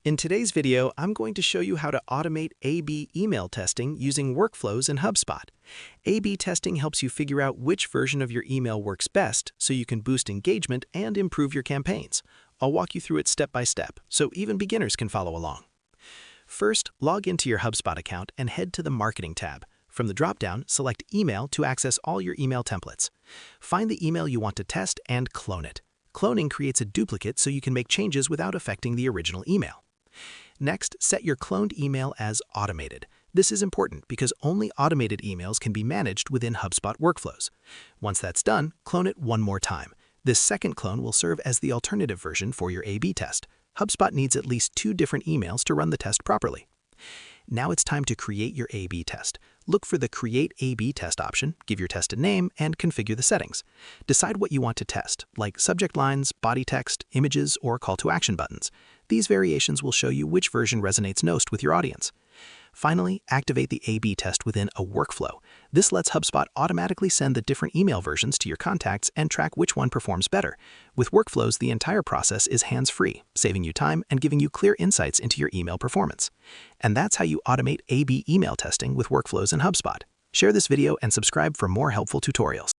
In today's video, I'm going to show you how to automate A/B email testing using workflows in HubSpot. A/B testing helps you figure out which version of your email works best so you can boost engagement and improve your campaigns. I'll walk you through it step by step, so even beginners can follow along. First, log into your HubSpot account and head to the Marketing tab. From the drop-down, select Email to access all your email templates. Find the email you want to test and clone it. Cloning creates a duplicate so you can make changes without affecting the original email. Next, set your cloned email as automated. This is important because only automated emails can be managed within HubSpot workflows. Once that's done, clone it one more time. This second clone will serve as the alternative version for your A/B test. HubSpot needs at least 2 different emails to run the test properly. Now it's time to create your A/B test. Look for the Create A/B Test option, give your test a name, and configure the settings. Decide what you want to test, like subject lines, body text, images, or call to action buttons. These variations will show you which version resonates most with your audience. Finally, activate the A/B test within a workflow. This lets HubSpot automatically send the different email versions to your contacts and track which one performs better. With workflows, the entire process is hands-free, saving you time and giving you clear insights into your email performance. And that's how you automate A/B email testing with workflows in HubSpot. Share this video and subscribe for more helpful tutorials.